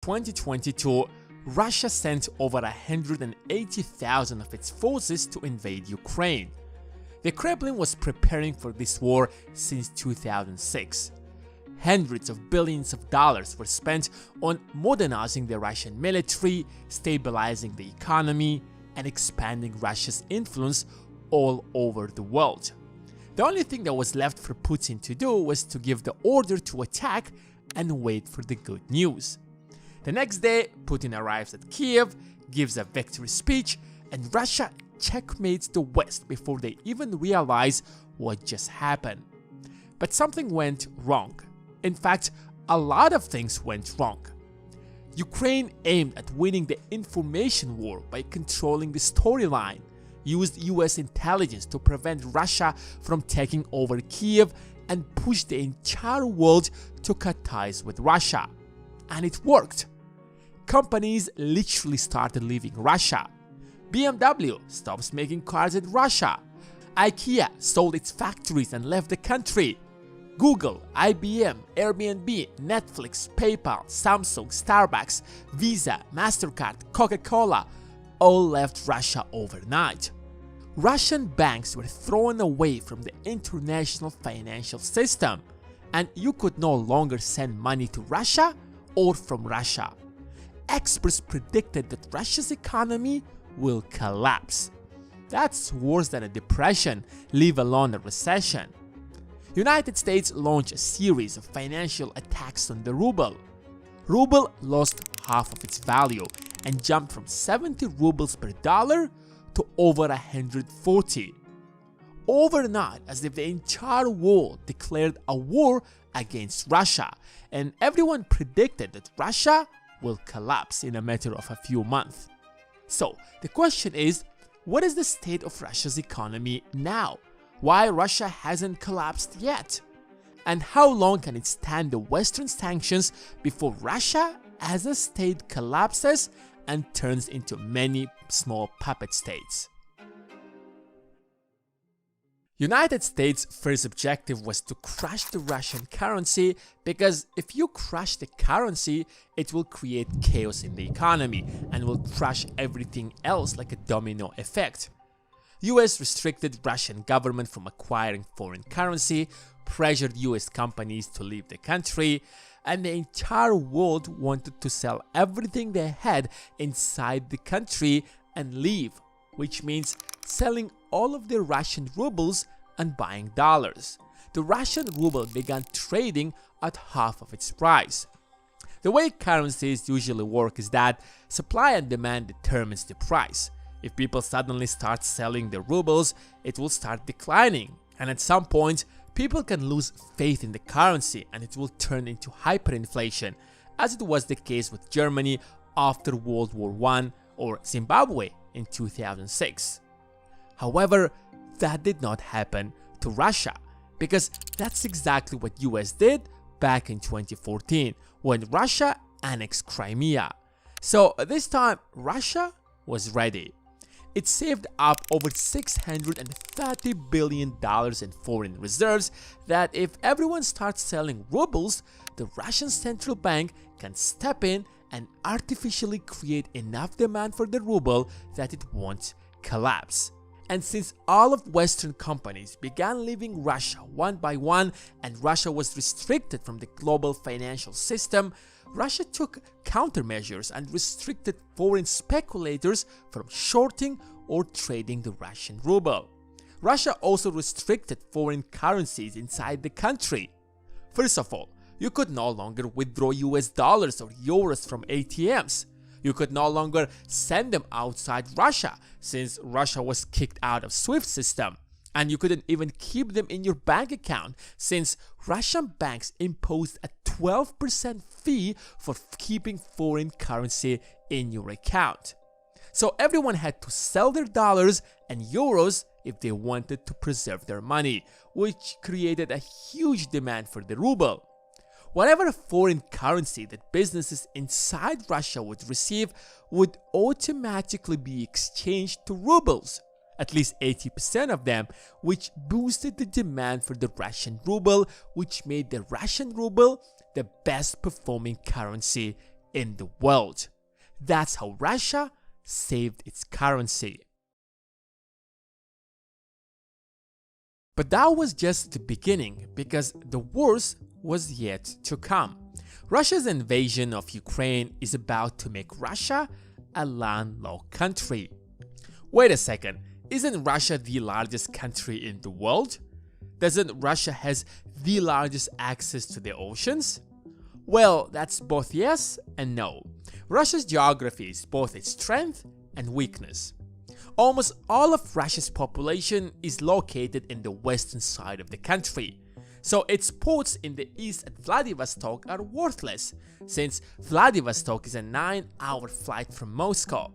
2022, Russia sent over 180,000 of its forces to invade Ukraine. The Kremlin was preparing for this war since 2006. Hundreds of billions of dollars were spent on modernizing the Russian military, stabilizing the economy, and expanding Russia's influence all over the world. The only thing that was left for Putin to do was to give the order to attack and wait for the good news. The next day, Putin arrives at Kiev, gives a victory speech, and Russia checkmates the West before they even realize what just happened. But something went wrong. In fact, a lot of things went wrong. Ukraine aimed at winning the information war by controlling the storyline, used US intelligence to prevent Russia from taking over Kiev, and pushed the entire world to cut ties with Russia. And it worked. Companies literally started leaving Russia. BMW stops making cars in Russia. IKEA sold its factories and left the country. Google, IBM, Airbnb, Netflix, PayPal, Samsung, Starbucks, Visa, MasterCard, Coca-Cola all left Russia overnight. Russian banks were thrown away from the international financial system, and you could no longer send money to Russia or from Russia. Experts predicted that Russia's economy will collapse. That's worse than a depression, leave alone a recession. United States launched a series of financial attacks on the ruble. Ruble lost half of its value and jumped from 70 rubles per dollar to over 140. Overnight, as if the entire world declared a war against Russia, and everyone predicted that Russia will collapse in a matter of a few months. So, the question is, what is the state of Russia's economy now? Why Russia hasn't collapsed yet? And how long can it stand the Western sanctions before Russia as a state collapses and turns into many small puppet states? United States' first objective was to crush the Russian currency, because if you crush the currency, it will create chaos in the economy and will crush everything else like a domino effect. US restricted Russian government from acquiring foreign currency, pressured US companies to leave the country, and the entire world wanted to sell everything they had inside the country and leave, which means selling all of the Russian rubles and buying dollars. The Russian ruble began trading at half of its price. The way currencies usually work is that supply and demand determines the price. If people suddenly start selling their rubles, it will start declining, and at some point, people can lose faith in the currency and it will turn into hyperinflation, as it was the case with Germany after World War I or Zimbabwe in 2006. However, that did not happen to Russia, because that's exactly what US did back in 2014 when Russia annexed Crimea. So this time, Russia was ready. It saved up over $630 billion in foreign reserves that if everyone starts selling rubles, the Russian central bank can step in and artificially create enough demand for the ruble that it won't collapse. And since all of Western companies began leaving Russia one by one and Russia was restricted from the global financial system, Russia took countermeasures and restricted foreign speculators from shorting or trading the Russian ruble. Russia also restricted foreign currencies inside the country. First of all, you could no longer withdraw US dollars or euros from ATMs. You could no longer send them outside Russia since Russia was kicked out of SWIFT system. And you couldn't even keep them in your bank account since Russian banks imposed a 12% fee for keeping foreign currency in your account. So everyone had to sell their dollars and euros if they wanted to preserve their money, which created a huge demand for the ruble. Whatever foreign currency that businesses inside Russia would receive would automatically be exchanged to rubles, at least 80% of them, which boosted the demand for the Russian ruble, which made the Russian ruble the best performing currency in the world. That's how Russia saved its currency. But that was just the beginning, because the worst was yet to come. Russia's invasion of Ukraine is about to make Russia a landlocked country. Wait a second, isn't Russia the largest country in the world? Doesn't Russia has the largest access to the oceans? Well, that's both yes and no. Russia's geography is both its strength and weakness. Almost all of Russia's population is located in the western side of the country, so its ports in the east at Vladivostok are worthless, since Vladivostok is a 9-hour flight from Moscow.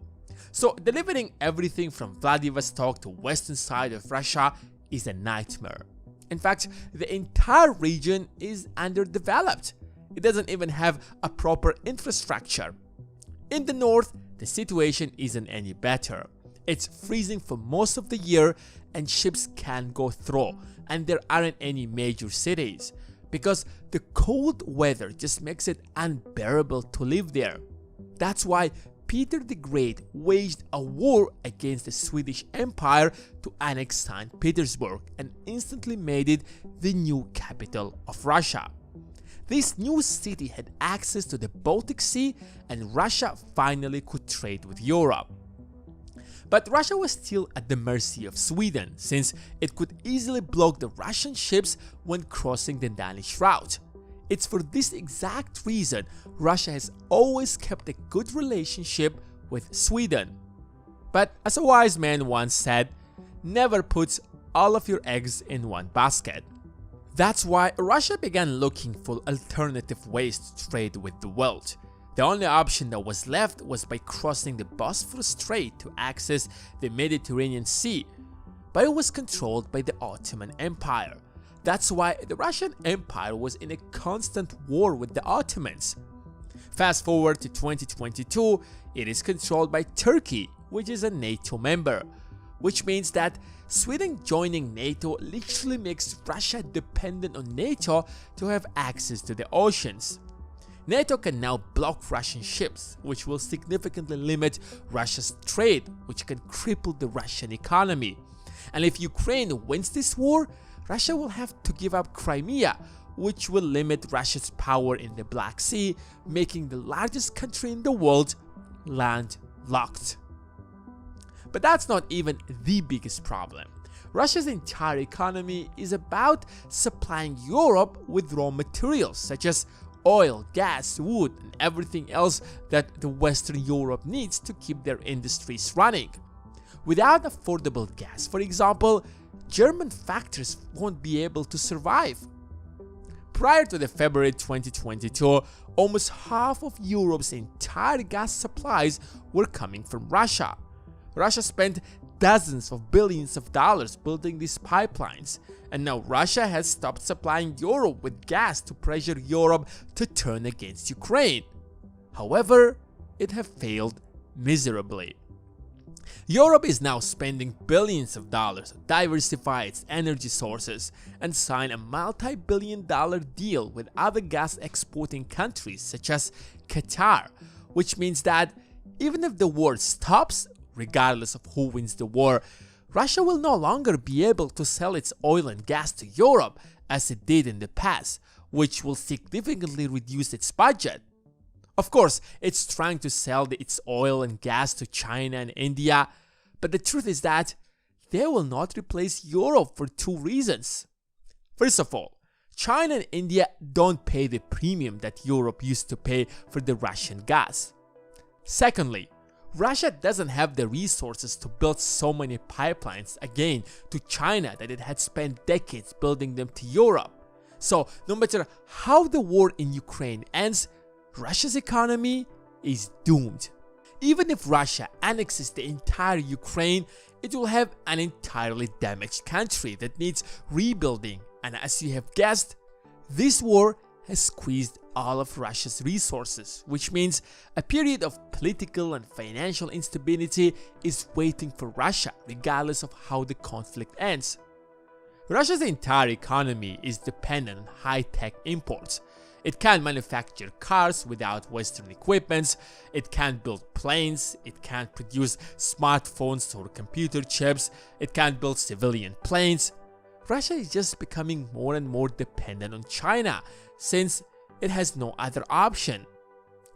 So delivering everything from Vladivostok to western side of Russia is a nightmare. In fact, the entire region is underdeveloped. It doesn't even have a proper infrastructure. In the north, the situation isn't any better. It's freezing for most of the year and ships can't go through, and there aren't any major cities because the cold weather just makes it unbearable to live there. That's why Peter the Great waged a war against the Swedish Empire to annex St. Petersburg and instantly made it the new capital of Russia. This new city had access to the Baltic Sea, and Russia finally could trade with Europe. But Russia was still at the mercy of Sweden, since it could easily block the Russian ships when crossing the Danish route. It's for this exact reason Russia has always kept a good relationship with Sweden. But as a wise man once said, never put all of your eggs in one basket. That's why Russia began looking for alternative ways to trade with the world. The only option that was left was by crossing the Bosphorus Strait to access the Mediterranean Sea, but it was controlled by the Ottoman Empire. That's why the Russian Empire was in a constant war with the Ottomans. Fast forward to 2022, it is controlled by Turkey, which is a NATO member, which means that Sweden joining NATO literally makes Russia dependent on NATO to have access to the oceans. NATO can now block Russian ships, which will significantly limit Russia's trade, which can cripple the Russian economy. And if Ukraine wins this war, Russia will have to give up Crimea, which will limit Russia's power in the Black Sea, making the largest country in the world landlocked. But that's not even the biggest problem. Russia's entire economy is about supplying Europe with raw materials such as oil, gas, wood, and everything else that the Western Europe needs to keep their industries running. Without affordable gas, for example, German factories won't be able to survive. Prior to the February 2022, almost half of Europe's entire gas supplies were coming from Russia. Russia spent dozens of billions of dollars building these pipelines, and now Russia has stopped supplying Europe with gas to pressure Europe to turn against Ukraine. However, it has failed miserably. Europe is now spending billions of dollars to diversify its energy sources and sign a multi-billion-dollar deal with other gas exporting countries such as Qatar, which means that even if the war stops, regardless of who wins the war, Russia will no longer be able to sell its oil and gas to Europe as it did in the past, which will significantly reduce its budget. Of course, it's trying to sell its oil and gas to China and India, but the truth is that they will not replace Europe for two reasons. First of all, China and India don't pay the premium that Europe used to pay for the Russian gas. Secondly, Russia doesn't have the resources to build so many pipelines again to China that it had spent decades building them to Europe. So no matter how the war in Ukraine ends, Russia's economy is doomed. Even if Russia annexes the entire Ukraine, it will have an entirely damaged country that needs rebuilding, and as you have guessed, this war has squeezed all of Russia's resources, which means a period of political and financial instability is waiting for Russia regardless of how the conflict ends. Russia's entire economy is dependent on high-tech imports. It can't manufacture cars without Western equipment, it can't build planes, it can't produce smartphones or computer chips, it can't build civilian planes. Russia is just becoming more and more dependent on China, since it has no other option.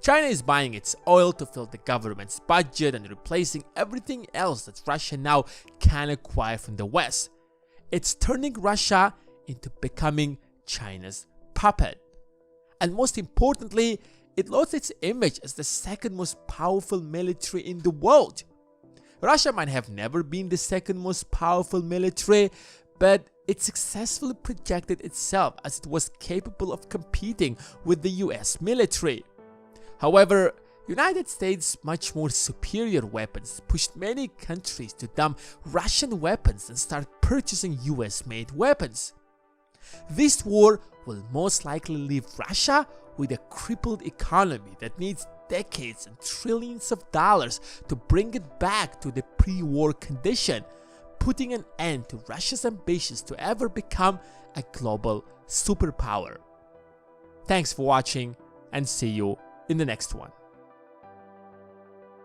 China is buying its oil to fill the government's budget and replacing everything else that Russia now can acquire from the West. It's turning Russia into becoming China's puppet. And most importantly, it lost its image as the second most powerful military in the world. Russia might have never been the second most powerful military, but it successfully projected itself as it was capable of competing with the US military. However, United States' much more superior weapons pushed many countries to dump Russian weapons and start purchasing US-made weapons. This war will most likely leave Russia with a crippled economy that needs decades and trillions of dollars to bring it back to the pre-war condition, putting an end to Russia's ambitions to ever become a global superpower. Thanks for watching, and see you in the next one.